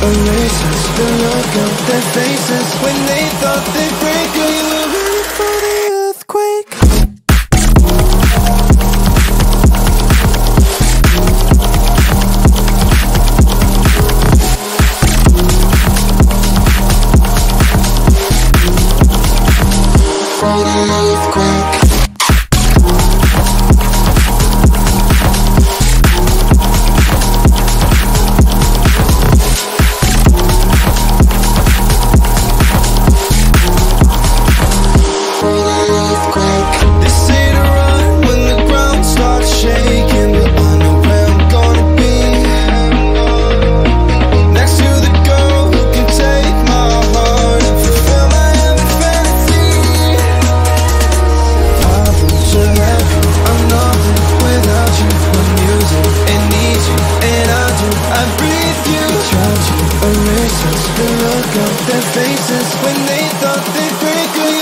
erase us. The look on their faces when they thought they'd break. We were ready for the earthquake. For the earthquake. Erase us, the look on their faces when they thought they'd break.